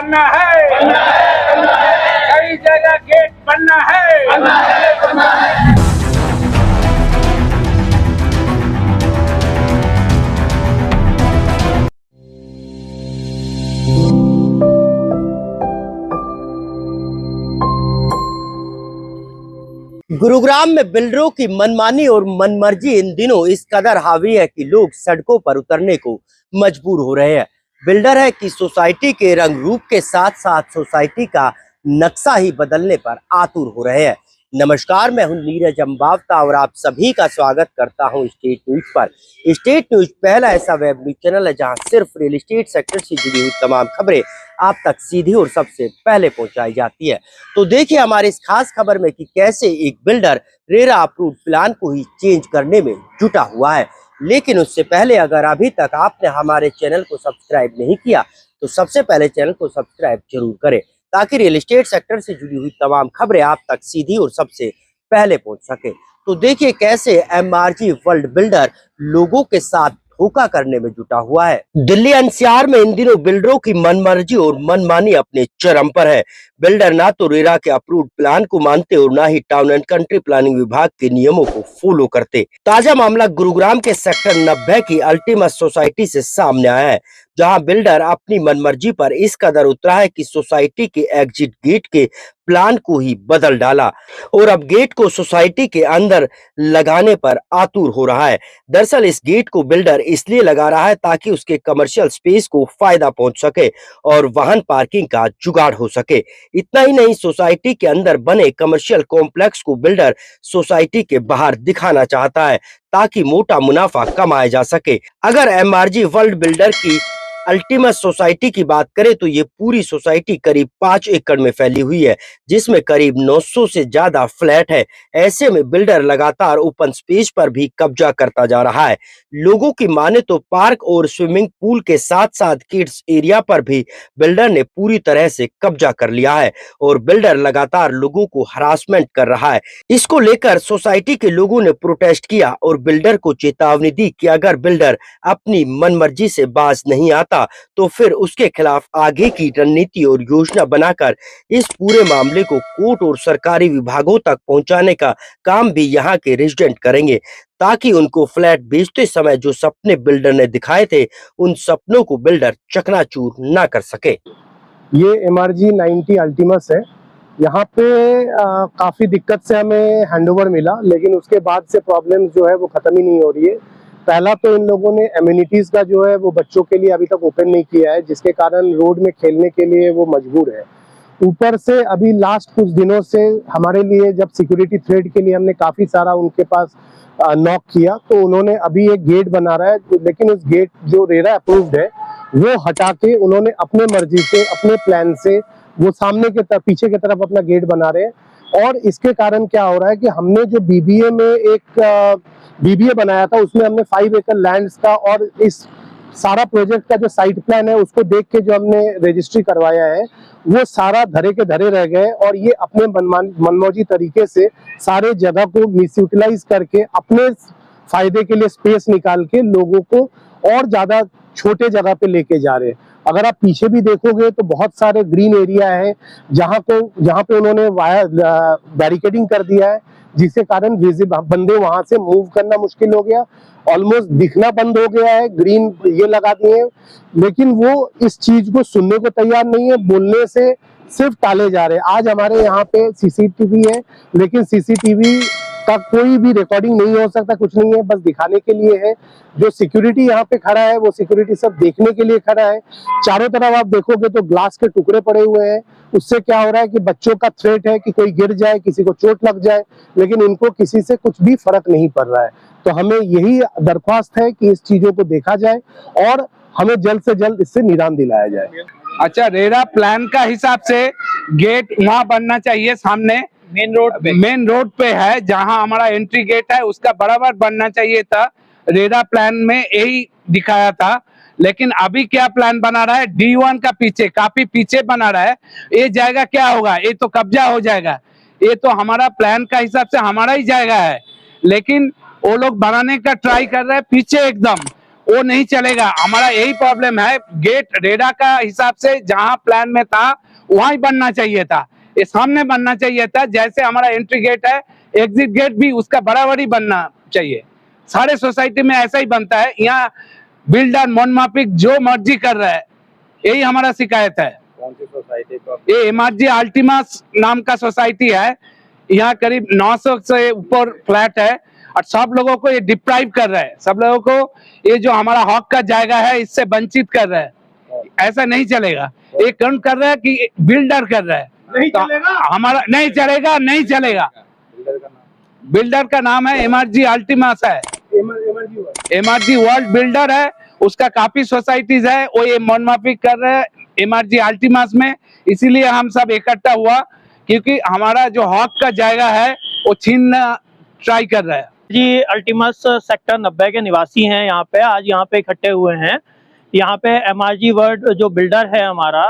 बनना है, कई जगह गेट बनना है। गुरुग्राम में बिल्डरों की मनमानी और मनमर्जी इन दिनों इस कदर हावी है कि लोग सड़कों पर उतरने को मजबूर हो रहे हैं। बिल्डर है कि सोसाइटी के रंग रूप के साथ साथ सोसाइटी का नक्शा ही बदलने पर आतुर हो रहे हैं। नमस्कार, मैं हूं नीरज अम्बावता और आप सभी का स्वागत करता हूं स्टेट न्यूज पर। स्टेट न्यूज पहला ऐसा वेब न्यूज चैनल है जहां सिर्फ रियल एस्टेट सेक्टर से जुड़ी हुई तमाम खबरें आप तक सीधी और सबसे पहले पहुंचाई जाती है। तो देखिए हमारी इस खास खबर में कि कैसे एक बिल्डर रेरा अप्रूव्ड प्लान को ही चेंज करने में जुटा हुआ है। लेकिन उससे पहले अगर अभी तक आपने हमारे चैनल को सब्सक्राइब नहीं किया तो सबसे पहले चैनल को सब्सक्राइब जरूर करें ताकि रियल एस्टेट सेक्टर से जुड़ी हुई तमाम खबरें आप तक सीधी और सबसे पहले पहुंच सके। तो देखिए कैसे एमआरजी वर्ल्ड बिल्डर लोगों के साथ धोखा करने में जुटा हुआ है। दिल्ली एनसीआर में इन दिनों बिल्डरों की मनमर्जी और मनमानी अपने चरम पर है। बिल्डर ना तो रेरा के अप्रूव्ड प्लान को मानते और ना ही टाउन एंड कंट्री प्लानिंग विभाग के नियमों को फॉलो करते। ताजा मामला गुरुग्राम के सेक्टर 90 की अल्टीमस सोसाइटी से सामने आया है, जहां बिल्डर अपनी मनमर्जी पर इस कदर उतरा है कि सोसाइटी के एग्जिट गेट के प्लान को ही बदल डाला और अब गेट को सोसाइटी के अंदर लगाने पर आतुर हो रहा है। दरअसल इस गेट को बिल्डर इसलिए लगा रहा है ताकि उसके कमर्शियल स्पेस को फायदा पहुंच सके और वाहन पार्किंग का जुगाड़ हो सके। इतना ही नहीं, सोसाइटी के अंदर बने कमर्शियल कॉम्प्लेक्स को बिल्डर सोसाइटी के बाहर दिखाना चाहता है ताकि मोटा मुनाफा कमाया जा सके। अगर एमआरजी वर्ल्ड बिल्डर की अल्टीमस सोसाइटी की बात करें तो ये पूरी सोसाइटी करीब 5 एकड़ में फैली हुई है, जिसमें करीब 900 से ज्यादा फ्लैट है। ऐसे में बिल्डर लगातार ओपन स्पेस पर भी कब्जा करता जा रहा है। लोगों की माने तो पार्क और स्विमिंग पूल के साथ साथ किड्स एरिया पर भी बिल्डर ने पूरी तरह से कब्जा कर लिया है और बिल्डर लगातार लोगों को हरासमेंट कर रहा है। इसको लेकर सोसाइटी के लोगों ने प्रोटेस्ट किया और बिल्डर को चेतावनी दी कि अगर बिल्डर अपनी मनमर्जी से बाज नहीं आता तो फिर उसके खिलाफ आगे की रणनीति और योजना बनाकर इस पूरे मामले को कोर्ट और सरकारी विभागों तक पहुंचाने का काम भी यहाँ के रेजिडेंट करेंगे ताकि उनको फ्लैट बेचते समय जो सपने बिल्डर ने दिखाए थे उन सपनों को बिल्डर चकनाचूर ना कर सके। ये एमआरजी 90 अल्टीमस है। यहाँ पे काफ़ी दिक्कत से हमें हैंडओवर मिला, लेकिन उसके बाद से प्रॉब्लम जो है वो ख़त्म ही नहीं हो रही है। पहला तो इन लोगों ने एम्यूनिटीज़ का जो है वो बच्चों के लिए अभी तक ओपन नहीं किया है, जिसके कारण रोड में खेलने के लिए वो मजबूर है। ऊपर से अभी लास्ट कुछ दिनों से हमारे लिए जब सिक्योरिटी थ्रेड के लिए हमने काफ़ी सारा उनके पास नॉक किया तो उन्होंने अभी एक गेट बना रहा है, लेकिन उस गेट जो रेरा अप्रूव्ड है वो हटा के उन्होंने अपने मर्जी से अपने प्लान से वो सामने के तरफ पीछे की तरफ अपना गेट बना रहे हैं। और इसके कारण क्या हो रहा है कि हमने जो बीबीए में एक बीबीए बनाया था उसमें हमने 5 एकड़ लैंड्स का और इस सारा प्रोजेक्ट का जो साइट प्लान है उसको देख के जो हमने रजिस्ट्री करवाया है वो सारा धरे के धरे रह गए और ये अपने मनमौजी तरीके से सारे जगह को मिसयूटिलाइज करके अपने फायदे के लिए स्पेस निकाल के लोगों को और ज्यादा छोटे जगह पे लेके जा रहे हैं। अगर आप पीछे भी देखोगे तो बहुत सारे ग्रीन एरिया है जहाँ पे उन्होंने बैरिकेडिंग कर दिया है, जिसके कारण बंदे वहां से मूव करना मुश्किल हो गया, ऑलमोस्ट दिखना बंद हो गया है। ग्रीन ये लगा दिए, लेकिन वो इस चीज को सुनने को तैयार नहीं है, बोलने से सिर्फ टाले जा रहे हैं। आज हमारे यहाँ पे सीसीटीवी है, लेकिन सीसीटीवी का कोई भी रिकॉर्डिंग नहीं हो सकता, कुछ नहीं है, बस दिखाने के लिए है। जो सिक्योरिटी यहाँ पे खड़ा है वो सिक्योरिटी सब देखने के लिए खड़ा है। चारों तरफ आप देखोगे तो ग्लास के टुकड़े पड़े हुए हैं। उससे क्या हो रहा है कि बच्चों का थ्रेट है कि कोई गिर जाए, किसी को चोट लग जाए, लेकिन इनको किसी से कुछ भी फर्क नहीं पड़ रहा है। तो हमें यही दरख्वास्त है कि इस चीजों को देखा जाए और हमें जल्द से जल्द इससे निदान दिलाया जाए। अच्छा, रेरा प्लान का हिसाब से गेट वहाँ बनना चाहिए, सामने मेन रोड पे है जहाँ हमारा एंट्री गेट है, उसका बराबर बनना चाहिए था। रेरा प्लान में यही दिखाया था, लेकिन अभी क्या प्लान बना रहा है, D1 का पीछे, काफी पीछे बना रहा है। ये जाएगा क्या होगा, ये तो कब्जा हो जाएगा। ये तो हमारा प्लान का हिसाब से हमारा ही जाएगा है, लेकिन वो लोग बनाने का ट्राई कर रहे हैं पीछे एकदम। वो नहीं चलेगा। हमारा यही प्रॉब्लम है, गेट रेडा का हिसाब से जहां प्लान में था वहां ही बनना चाहिए था, ये सामने बनना चाहिए था। जैसे हमारा एंट्री गेट है, एग्जिट गेट भी उसका बराबर ही बनना चाहिए। सारे सोसाइटी में ऐसा ही बनता है, यहाँ बिल्डर मनमाफिक जो मर्जी कर रहा है, यही हमारा शिकायत है। कौन सी सोसाइटी को? ये एमआरजी अल्टीमास नाम का सोसाइटी है, यहाँ करीब 900 से ऊपर फ्लैट है और सब लोगों को ये डिप्राइव कर रहा है, सब लोगों को ये जो हमारा हक का जायगा है इससे वंचित कर रहा है। ऐसा नहीं चलेगा। ये कौन कर रहा है कि बिल्डर कर रहा है, नहीं तो चलेगा। हमारा नहीं चलेगा, नहीं चलेगा। बिल्डर का नाम है एमआरजी अल्टीमास है, एमआरजी वर्ल्ड बिल्डर है, उसका काफी सोसाइटीज है, वो ये मनमाफिक कर रहे हैं एमआरजी अल्टीमास में। इसीलिए हम सब इकट्ठा हुआ क्योंकि हमारा जो हक का जायगा है वो छीनना ट्राई कर रहा है। जी अल्टीमस सेक्टर 90 के निवासी हैं, यहाँ पे आज यहाँ पे इकट्ठे हुए हैं। यहाँ पे एमआरजी वर्ल्ड जो बिल्डर है हमारा,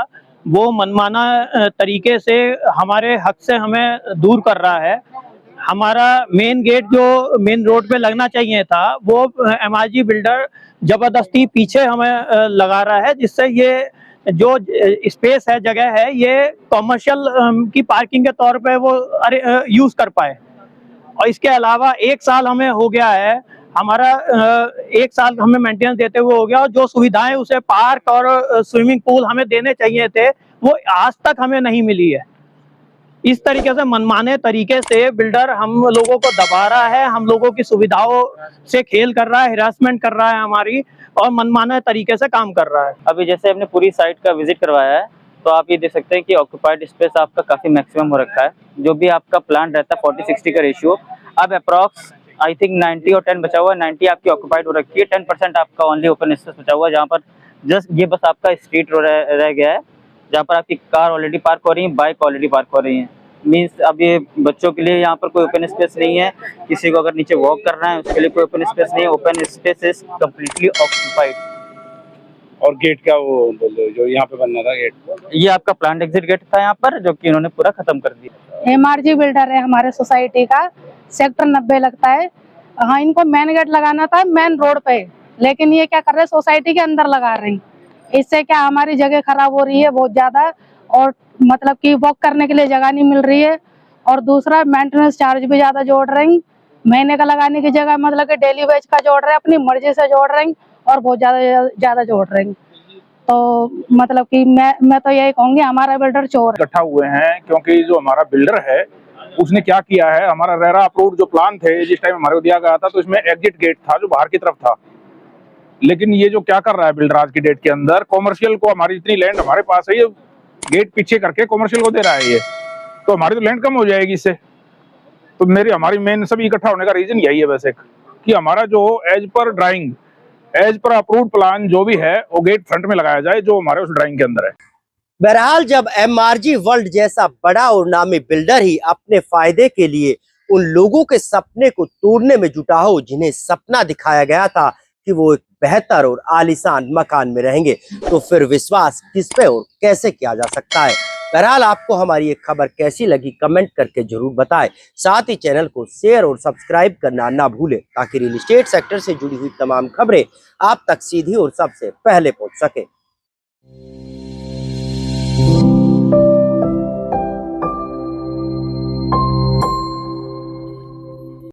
वो मनमाना तरीके से हमारे हक से हमें दूर कर रहा है। हमारा मेन गेट जो मेन रोड पे लगना चाहिए था वो एमआरजी बिल्डर जबरदस्ती पीछे हमें लगा रहा है, जिससे ये जो स्पेस है, जगह है, ये कॉमर्शियल की पार्किंग के तौर पे वो यूज कर पाए। और इसके अलावा 1 साल हमें हो गया है, हमारा 1 साल हमें मेंटेनेंस देते हुए हो गया, और जो सुविधाएं उसे पार्क और स्विमिंग पूल हमें देने चाहिए थे वो आज तक हमें नहीं मिली है। इस तरीके से मनमाने तरीके से बिल्डर हम लोगों को दबा रहा है, हम लोगों की सुविधाओं से खेल कर रहा है, हिरासमेंट कर रहा है हमारी, और मनमाने तरीके से काम कर रहा है। अभी जैसे हमने पूरी साइट का विजिट करवाया है तो आप ये देख सकते हैं कि ऑक्यूपाइड स्पेस आपका काफ़ी मैक्सिमम हो रखा है। जो भी आपका प्लान रहता है 40-60 का रेशियो, अब अप्रॉक्स आई थिंक 90 और 10 बचा हुआ है। 90 आपकी ऑक्यूपाइड हो रखी है, 10% आपका ओनली ओपन स्पेस बचा हुआ है, जहाँ पर जस्ट ये बस आपका स्ट्रीट रह गया है, जहाँ पर आपकी कार ऑलरेडी पार्क हो रही है, बाइक ऑलरेडी पार्क हो रही है। मीन्स अब ये बच्चों के लिए यहाँ पर कोई ओपन स्पेस नहीं है, किसी को अगर नीचे वॉक करना है उसके लिए कोई ओपन स्पेस नहीं है। Open space is completely occupied. और गेट का वो जो यहाँ पे बनना था गेट, ये आपका प्लांट एग्जिट गेट था यहाँ पर, जो कि इन्होंने पूरा खत्म कर दिया। एमआरजी बिल्डर है हमारे सोसाइटी का, सेक्टर 90 लगता है। हाँ, इनको मेन गेट लगाना था मेन रोड पे, लेकिन ये क्या कर रहे हैं, सोसाइटी के अंदर लगा रहे हैं। इससे क्या हमारी जगह खराब हो रही है बहुत ज्यादा, और मतलब कि वॉक करने के लिए जगह नहीं मिल रही है। और दूसरा मेंटेनेंस चार्ज भी ज्यादा जोड़ रहे हैं, महीने का लगाने की जगह मतलब कि डेली वेज का जोड़ रहे हैं, अपनी मर्जी से जोड़ रहे हैं, और बहुत ज्यादा जोड़ रहे हैं। तो मतलब कि मैं तो यही कहूंगी हमारा बिल्डर चोर है। इकट्ठा हुए हैं क्योंकि जो हमारा बिल्डर है उसने क्या किया है, हमारा रेरा अप्रूव्ड जो प्लान थे जिस टाइम हमारे को दिया गया था तो इसमें एग्जिट गेट था जो बाहर की तरफ था। लेकिन ये जो क्या कर रहा है बिल्डर आज की डेट के अंदर, कॉमर्शियल को, हमारी जितनी लैंड हमारे पास है, ये गेट पीछे करके कॉमर्शियल को दे रहा है। ये तो हमारी तो लैंड कम हो जाएगी इससे। तो हमारी मेन सभी इकट्ठा होने का रीजन यही है वैसे, कि हमारा जो as per drawing, as per approved plan जो भी है वो गेट फ्रंट में लगाया जाए जो हमारे उस ड्राइंग के अंदर है। बहरहाल जब एमआरजी वर्ल्ड जैसा बड़ा और नामी बिल्डर ही अपने फायदे के लिए उन लोगों के सपने को तोड़ने में जुटा हो जिन्हें सपना दिखाया गया था कि वो एक बेहतर और आलीशान मकान में रहेंगे, तो फिर विश्वास किस पे और कैसे किया जा सकता है। बहरहाल आपको हमारी ये खबर कैसी लगी कमेंट करके जरूर बताएं। साथ ही चैनल को शेयर और सब्सक्राइब करना ना भूलें ताकि रियल एस्टेट सेक्टर से जुड़ी हुई तमाम खबरें आप तक सीधी और सबसे पहले पहुंच सके।